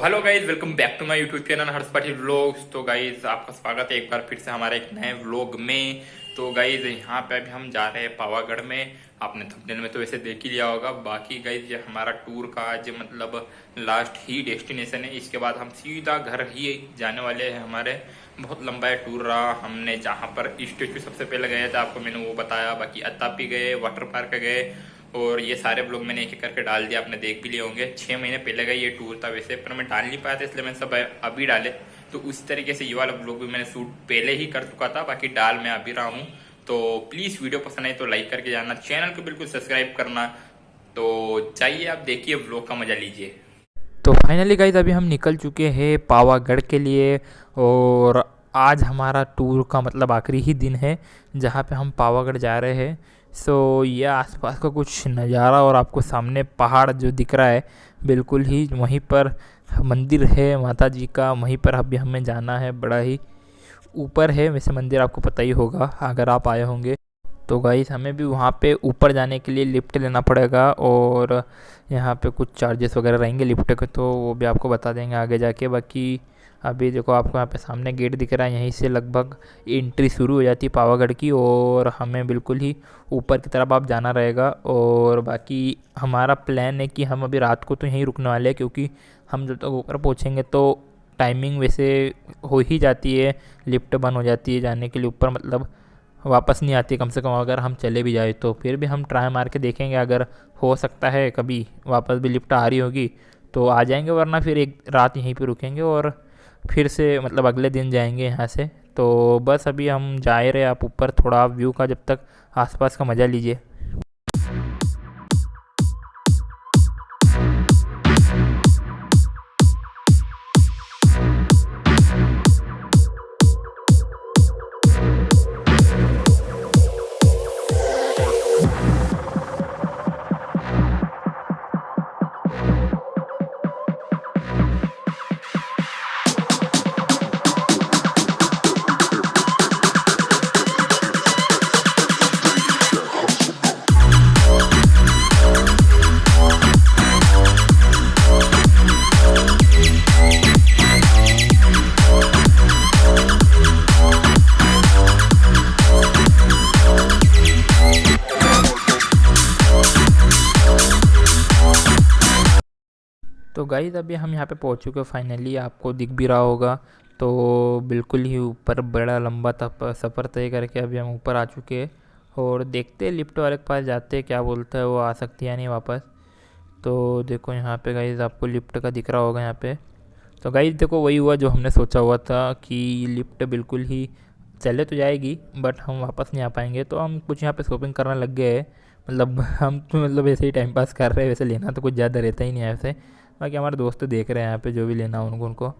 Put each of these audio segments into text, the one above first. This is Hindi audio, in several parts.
Hello guys, welcome back to my YouTube channel Harsh Patil vlogs. तो गाइज आपका स्वागत है एक बार फिर से हमारे एक नए व्लॉग में। तो गाइज यहाँ पे अभी हम जा रहे हैं पावागढ़ में। आपने थंबनेल में तो वैसे देख ही लिया होगा। बाकी गाइज ये हमारा टूर का आज मतलब लास्ट ही डेस्टिनेशन है। इसके बाद हम सीधा घर ही जाने वाले हैं। हमारे बहुत लंबा टूर रहा। हमने जहाँ पर स्टेचू सबसे पहले गए थे आपको मैंने वो बताया। बाकी अत्तापी गए, वाटर पार्क गए और ये सारे ब्लॉग मैंने एक एक करके डाल दिया। आपने देख भी लिए होंगे। 6 महीने पहले का ये टूर था वैसे, पर मैं डाल नहीं पाया था इसलिए मैंने सब अभी डाले। तो उस तरीके से ये वाला ब्लॉग भी मैंने शूट पहले ही कर चुका था। बाकी डाल मैं अभी रहा हूँ। तो प्लीज़ वीडियो पसंद आई तो लाइक करके जाना, चैनल को बिल्कुल सब्सक्राइब करना। तो चाहिए आप देखिए, ब्लॉग का मजा लीजिए। तो फाइनली गाइज अभी हम निकल चुके हैं पावागढ़ के लिए। और आज हमारा टूर का मतलब आखिरी ही दिन है जहाँ पे हम पावागढ़ जा रहे हैं। सो ये आसपास का कुछ नज़ारा और आपको सामने पहाड़ जो दिख रहा है बिल्कुल ही वहीं पर मंदिर है माता जी का। वहीं पर अभी हमें जाना है, बड़ा ही ऊपर है वैसे मंदिर, आपको पता ही होगा अगर आप आए होंगे। तो गाइस हमें भी वहाँ पे ऊपर जाने के लिए लिफ्ट लेना पड़ेगा और यहाँ पे कुछ चार्जेस वगैरह रहेंगे लिफ्ट के, तो वो भी आपको बता देंगे आगे जाके। बाकी अभी देखो आपको यहाँ पे सामने गेट दिख रहा है, यहीं से लगभग एंट्री शुरू हो जाती है पावागढ़ की और हमें बिल्कुल ही ऊपर की तरफ आप जाना रहेगा। और बाकी हमारा प्लान है कि हम अभी रात को तो यहीं रुकने वाले हैं, क्योंकि हम जब तक ऊपर पहुँचेंगे तो टाइमिंग वैसे हो ही जाती है, लिफ्ट बंद हो जाती है जाने के लिए ऊपर, मतलब वापस नहीं आती कम से कम अगर हम चले भी जाए तो। फिर भी हम ट्राई मार के देखेंगे, अगर हो सकता है कभी वापस भी लिफ्ट आ रही होगी तो आ जाएंगे, वरना फिर एक रात यहीं पे रुकेंगे और फिर से मतलब अगले दिन जाएंगे यहाँ से। तो बस अभी हम जा ही रहे, आप ऊपर थोड़ा व्यू का जब तक आसपास का मज़ा लीजिए। तो गाइस अभी हम यहाँ पे पहुँच चुके हैं फाइनली, आपको दिख भी रहा होगा। तो बिल्कुल ही ऊपर बड़ा लंबा सफ़र तय करके अभी हम ऊपर आ चुके हैं और देखते हैं लिफ्ट वाले के पास जाते हैं, क्या बोलता है वो, आ सकती है या नहीं वापस। तो देखो यहाँ पे गाइस आपको लिफ्ट का दिख रहा होगा यहाँ पे। तो गाइस देखो वही हुआ जो हमने सोचा हुआ था कि लिफ्ट बिल्कुल ही चले तो जाएगी बट हम वापस नहीं आ पाएंगे। तो हम कुछ यहाँ पे शॉपिंग करने लग गए हैं। मतलब हम तो मतलब ऐसे ही टाइम पास कर रहे हैं, वैसे लेना तो कुछ ज़्यादा रहता ही नहीं है ऐसे। बाकी हमारे दोस्त देख रहे हैं यहाँ पे जो भी लेना उनको उनको।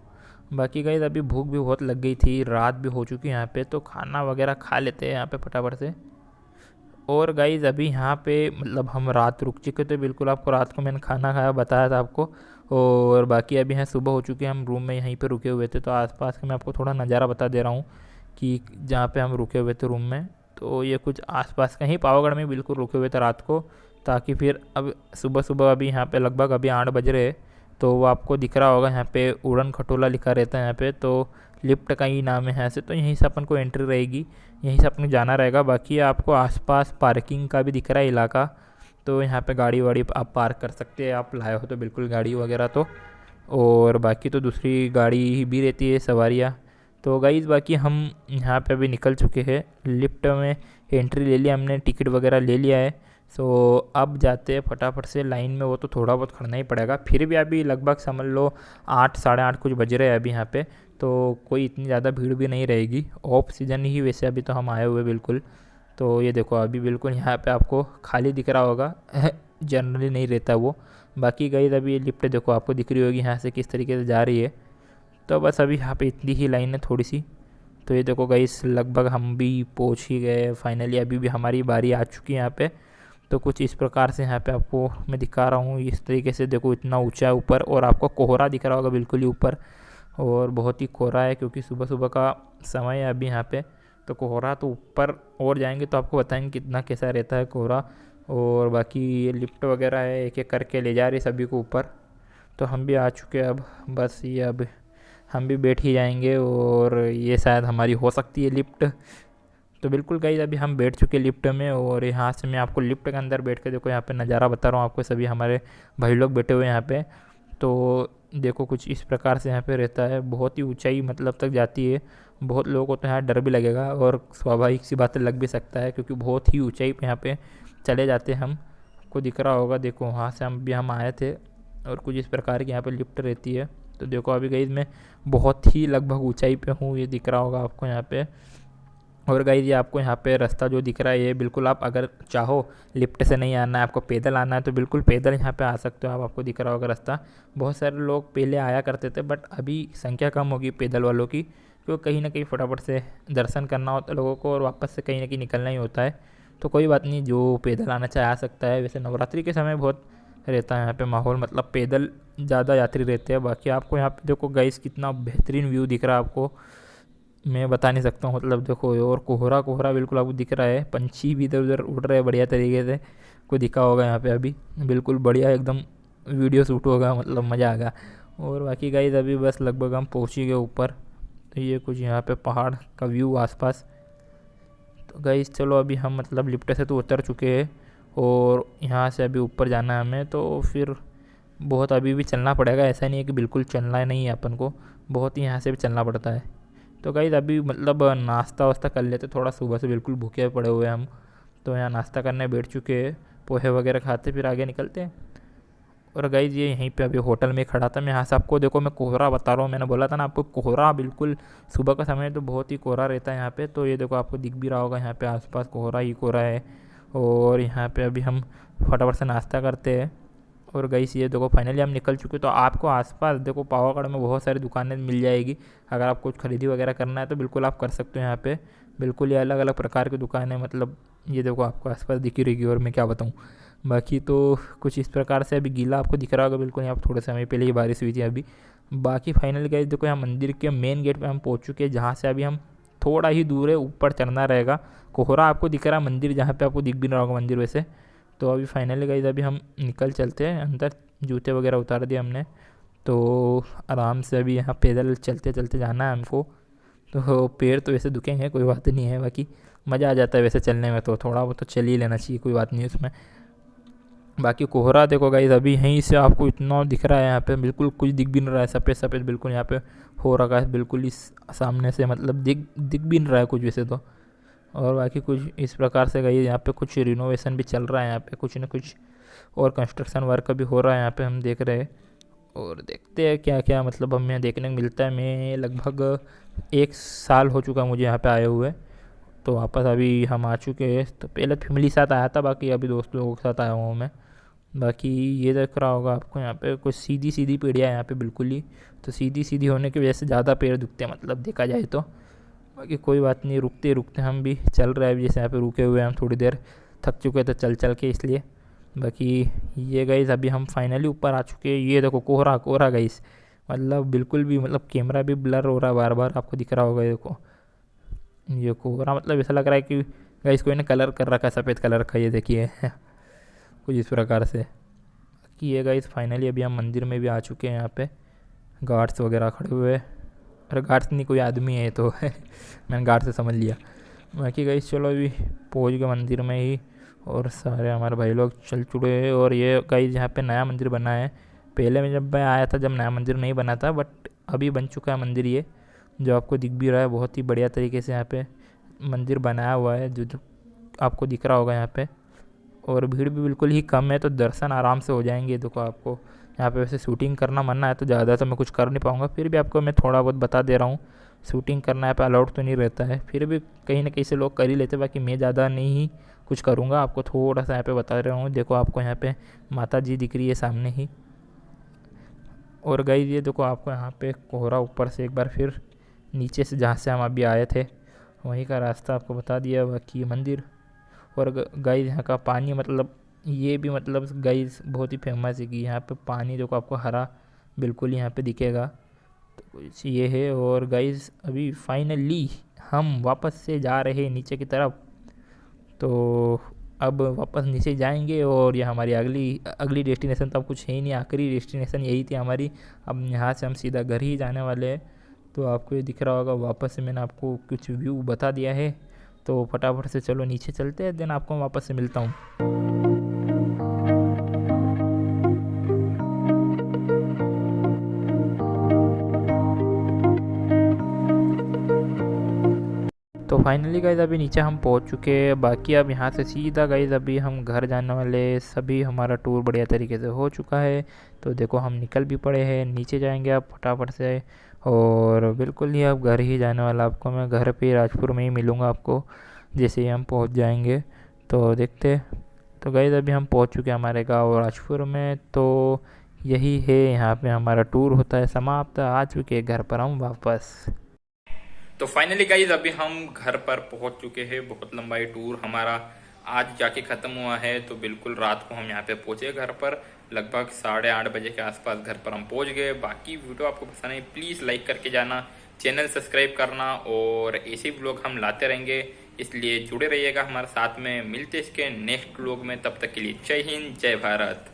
बाकी गाइस अभी भूख भी बहुत लग गई थी, रात भी हो चुकी है यहाँ पे, तो खाना वगैरह खा लेते हैं यहाँ पे फटाफट से। और गाइज़ अभी यहाँ पे मतलब हम रात रुक चुके थे बिल्कुल, आपको रात को मैंने खाना खाया बताया था आपको। और बाकी अभी यहाँ सुबह हो चुकी है, हम रूम में यहीं पे रुके हुए थे। तो आसपास का मैं आपको थोड़ा नज़ारा बता दे रहा हूँ कि जहाँ पे हम रुके हुए थे रूम में, तो ये कुछ आसपास का ही पावागढ़ में बिल्कुल रुके हुए थे रात को, ताकि फिर अब सुबह सुबह अभी यहाँ पे लगभग अभी 8 बज रहे हैं। तो वो आपको दिख रहा होगा यहाँ पे उड़न खटोला लिखा रहता है यहाँ पे, तो लिफ्ट का ही नाम है यहाँ से। तो यहीं से अपन को एंट्री रहेगी, यहीं से अपन को जाना रहेगा। बाकी आपको आसपास पार्किंग का भी दिख रहा है इलाका, तो यहाँ पे गाड़ी वाड़ी आप पार्क कर सकते हैं, आप लाए हो तो बिल्कुल गाड़ी वगैरह तो। और बाकी तो दूसरी गाड़ी भी रहती है सवारियाँ। तो गाइज़ बाकी हम यहाँ पे अभी निकल चुके हैं, लिफ्ट में एंट्री ले लिया हमने, टिकट वगैरह ले लिया है। सो अब जाते हैं फटाफट से लाइन में, वो तो थोड़ा बहुत खड़ना ही पड़ेगा। फिर भी अभी लगभग समझ लो 8 साढ़े 8 कुछ बज रहे हैं अभी यहाँ पे, तो कोई इतनी ज़्यादा भीड़ भी नहीं रहेगी। ऑफ सीज़न ही वैसे अभी तो हम आए हुए बिल्कुल। तो ये देखो अभी बिल्कुल यहाँ पे आपको खाली दिख रहा होगा जनरली नहीं रहता वो। बाकी गाइस अभी ये लिफ्ट देखो आपको दिख रही होगी यहाँ से किस तरीके से जा रही है। तो बस अभी यहाँ पे इतनी ही लाइन है थोड़ी सी। तो ये देखो गाइस लगभग हम भी पहुँच ही गए फाइनली, अभी भी हमारी बारी आ चुकी है यहाँ पे। तो कुछ इस प्रकार से यहाँ पे आपको मैं दिखा रहा हूँ, इस तरीके से देखो इतना ऊंचा है ऊपर, और आपको कोहरा दिख रहा होगा बिल्कुल ही ऊपर। और बहुत ही कोहरा है क्योंकि सुबह सुबह का समय है अभी यहाँ पे। तो कोहरा तो ऊपर और जाएंगे तो आपको बताएंगे कितना कैसा रहता है कोहरा। और बाकी ये लिफ्ट वगैरह है, एक एक करके ले जा रही सभी को ऊपर। तो हम भी आ चुके हैं अब। बस ये अब हम भी बैठ ही जाएंगे और ये शायद हमारी हो सकती है लिफ्ट। तो बिल्कुल गाइस अभी हम बैठ चुके लिफ्ट में और यहाँ से मैं आपको लिफ्ट के अंदर बैठ के देखो यहाँ पे नज़ारा बता रहा हूँ आपको। सभी हमारे भाई लोग बैठे हुए हैं यहाँ पे। तो देखो कुछ इस प्रकार से यहाँ पे रहता है। बहुत ही ऊंचाई मतलब तक जाती है। बहुत लोगों को तो यहाँ डर भी लगेगा और स्वाभाविक सी बात लग भी सकता है क्योंकि बहुत ही ऊंचाई पे यहाँ पे चले जाते हैं हम। आपको दिख रहा होगा, देखो वहाँ से हम आए थे और कुछ इस प्रकार की यहाँ पे लिफ्ट रहती है। तो देखो अभी गाइस मैं बहुत ही लगभग ऊंचाई पे हूँ, ये दिख रहा होगा आपको यहाँ पे। और गाइस ये आपको यहाँ पे रास्ता जो दिख रहा है ये बिल्कुल आप अगर चाहो लिफ्ट से नहीं आना है, आपको पैदल आना है तो बिल्कुल पैदल यहाँ पे आ सकते हो आप। आपको दिख रहा होगा रास्ता। बहुत सारे लोग पहले आया करते थे बट अभी संख्या कम होगी पैदल वालों की, क्योंकि कहीं ना कहीं फटाफट से दर्शन करना होता है लोगों को और वापस से कहीं ना कहीं निकलना ही होता है। तो कोई बात नहीं, जो पैदल आना चाहे आ सकता है। वैसे नवरात्रि के समय बहुत रहता है यहाँ पे माहौल, मतलब पैदल ज़्यादा यात्री रहते हैं। बाकी आपको यहाँ पे देखो गाइस कितना बेहतरीन व्यू दिख रहा है आपको, मैं बता नहीं सकता हूँ। मतलब देखो और कोहरा कोहरा बिल्कुल आपको दिख रहा है। पंछी भी इधर उधर उड़ रहे हैं बढ़िया तरीके से, को दिखा होगा यहाँ पे अभी। बिल्कुल बढ़िया एकदम वीडियो शूट होगा, मतलब मज़ा आएगा। और बाकी गाइस अभी बस लगभग हम पहुँच ही गए ऊपर। तो ये कुछ यहाँ पे पहाड़ का व्यू आसपास। तो गाइस चलो अभी हम मतलब लिफ्ट से तो उतर चुके हैं और यहाँ से अभी ऊपर जाना है हमें। तो फिर बहुत अभी भी चलना पड़ेगा, ऐसा नहीं है कि बिल्कुल चलना ही नहीं है अपन को, बहुत ही यहाँ से भी चलना पड़ता है। तो गाइस अभी मतलब नाश्ता वास्ता कर लेते, थोड़ा सुबह से बिल्कुल भूखे पड़े हुए हैं हम। तो यहाँ नाश्ता करने बैठ चुके हैं, पोहे वगैरह खाते फिर आगे निकलते हैं। और गाइस ये यहीं पे अभी होटल में खड़ा था मैं। यहाँ से आपको देखो मैं कोहरा बता रहा हूँ, मैंने बोला था ना आपको कोहरा, बिल्कुल सुबह का समय तो बहुत ही कोहरा रहता है यहाँ पे। तो ये देखो आपको दिख भी रहा होगा यहाँ पे आसपास कोहरा ही कोहरा है। और यहाँ पे अभी हम फटाफट से नाश्ता करते हैं। और गाइस ये देखो फाइनली हम निकल चुके। तो आपको आसपास देखो पावागढ़ में बहुत सारी दुकानें मिल जाएगी। अगर आप कुछ खरीदी वगैरह करना है तो बिल्कुल आप कर सकते हो यहाँ पे। बिल्कुल ये अलग अलग प्रकार की दुकानें, मतलब ये देखो आपको आसपास दिखी रहेगी और मैं क्या बताऊँ। बाकी तो कुछ इस प्रकार से अभी गीला आपको दिख रहा होगा बिल्कुल, यहाँ थोड़े समय पहले ही बारिश हुई थी अभी। बाकी फाइनली गाइस देखो यहाँ मंदिर के मेन गेट पे हम पहुँच चुके हैं, जहाँ से अभी हम थोड़ा ही दूर है, ऊपर चढ़ना रहेगा। कोहरा आपको दिख रहा है मंदिर जहाँ पे आपको दिख भी रहा होगा मंदिर वैसे। तो अभी फाइनली गाइस अभी हम निकल चलते हैं अंदर। जूते वगैरह उतार दिए हमने, तो आराम से अभी यहाँ पैदल चलते चलते जाना है हमको। तो पैर तो वैसे दुखेंगे, कोई बात नहीं है, बाकी मज़ा आ जाता है वैसे चलने में, तो थोड़ा बहुत तो चल ही लेना चाहिए, कोई बात नहीं उसमें। बाकी कोहरा देखो गाइस अभी यहीं से आपको इतना दिख रहा है, यहाँ पे बिल्कुल कुछ दिख भी नहीं रहा है, सफ़ेद सफ़ेद बिल्कुल यहाँ पे हो रखा है बिल्कुल इस सामने से, मतलब दिख भी नहीं रहा है कुछ वैसे तो। और बाकी कुछ इस प्रकार से गाइस यहाँ पे कुछ रिनोवेशन भी चल रहा है यहाँ पे, कुछ ना कुछ और कंस्ट्रक्शन वर्क भी हो रहा है यहाँ पे, हम देख रहे हैं। और देखते हैं क्या क्या मतलब हमें देखने को मिलता है। मैं लगभग 1 साल हो चुका मुझे यहाँ पे आए हुए, तो वापस अभी हम आ चुके हैं। तो पहले फैमिली साथ आया था, बाकी अभी दोस्त लोगों के साथ आया हूँ मैं। बाकी ये देख रहा होगा आपको यहाँ पे कुछ सीधी सीधी पेड़ियाँ हैं यहाँ पे बिल्कुल ही। तो सीधी सीधी होने की वजह से ज़्यादा पैर दुखते हैं, मतलब देखा जाए तो। बाकी कोई बात नहीं, रुकते रुकते हम भी चल रहे हैं अभी, जैसे यहाँ पे रुके हुए हैं हम थोड़ी देर, थक चुके थे चल चल के इसलिए। बाकी ये गाइस अभी हम फाइनली ऊपर आ चुके हैं। ये देखो कोहरा कोहरा गाइस, मतलब बिल्कुल भी, मतलब कैमरा भी ब्लर हो रहा है बार बार, आपको दिख रहा होगा। ये देखो ये कोहरा, मतलब ऐसा लग रहा है कि गाइस कोई ने कलर कर रखा है, सफ़ेद कलर का, ये देखिए कुछ इस प्रकार से। बाकी ये गाइस फाइनली अभी हम मंदिर में भी आ चुके हैं। यहाँ पे गार्ड्स वगैरह खड़े हुए हैं, अरे गार्ड्स नहीं कोई आदमी है तो मैंने गार्ड से समझ लिया। बाकी गाइस चलो अभी पहुँच गए मंदिर में ही और सारे हमारे भाई लोग चल चुके हैं। और ये गाइस यहाँ पे नया मंदिर बना है, पहले में जब मैं आया था जब नया मंदिर नहीं बना था, बट अभी बन चुका है मंदिर ये, जो आपको दिख भी रहा है। बहुत ही बढ़िया तरीके से यहाँ पे मंदिर बनाया हुआ है, जो आपको दिख रहा होगा यहाँ पे। और भीड़ भी बिल्कुल ही कम है, तो दर्शन आराम से हो जाएंगे। देखो आपको यहाँ पे वैसे शूटिंग करना मना है, तो ज़्यादा तो मैं कुछ कर नहीं पाऊँगा, फिर भी आपको मैं थोड़ा बहुत बता दे रहा हूँ। शूटिंग करना यहाँ पे अलाउड तो नहीं रहता है, फिर भी कहीं ना कहीं से लोग कर ही लेते, बाकी मैं ज़्यादा नहीं कुछ करूँगा, आपको थोड़ा सा यहाँ पे बता रहा हूँ। देखो आपको यहाँ पे माता जी दिख रही है सामने ही। और गाइस ये देखो आपको यहाँ पे कोहरा ऊपर से एक बार फिर नीचे से जहाँ से हम अभी आए थे वहीं का रास्ता आपको बता दिया। बाकी मंदिर और गाइस यहाँ का पानी, मतलब ये भी मतलब गाइस बहुत ही फेमस है कि यहाँ पे पानी देखो आपको हरा बिल्कुल यहाँ पे दिखेगा, तो कुछ ये है। और गाइस अभी फाइनली हम वापस से जा रहे हैं नीचे की तरफ। तो अब वापस नीचे जाएंगे और ये हमारी अगली अगली डेस्टिनेशन तो अब कुछ है ही नहीं, आखिरी डेस्टिनेशन यही थी हमारी। अब यहाँ से हम सीधा घर ही जाने वाले हैं। तो आपको ये दिख रहा होगा, वापस से मैंने आपको कुछ व्यू बता दिया है। तो फटाफट से चलो नीचे चलते हैं, देन आपको वापस से मिलता हूँ। तो फाइनली गाइज़ अभी नीचे हम पहुंच चुके हैं। बाकी अब यहाँ से सीधा गाइज़ अभी हम घर जाने वाले, सभी हमारा टूर बढ़िया तरीके से हो चुका है। तो देखो हम निकल भी पड़े हैं, नीचे जाएंगे अब फटाफट से। और बिल्कुल ही अब घर ही जाने वाला, आपको मैं घर पे राजपुर में ही मिलूँगा आपको जैसे ही हम पहुँच जाएंगे। तो देखते। तो गाइज़ अभी हम पहुँच चुके हैं हमारे गाँव राजपुर में। तो यही है, यहाँ पे हमारा टूर होता है समाप्त। आ चुके हैं घर पर हम वापस। तो फाइनली गाइज अभी हम घर पर पहुंच चुके हैं। बहुत लंबा ये टूर हमारा आज जाके खत्म हुआ है। तो बिल्कुल रात को हम यहाँ पे पहुंचे घर पर, लगभग 8:30 बजे के आसपास घर पर हम पहुंच गए। बाकी वीडियो आपको पसंद है प्लीज़ लाइक करके जाना, चैनल सब्सक्राइब करना, और ऐसे व्लॉग हम लाते रहेंगे, इसलिए जुड़े रहिएगा हमारे साथ में। मिलते इसके नेक्स्ट व्लॉग में, तब तक के लिए जय हिंद जय भारत।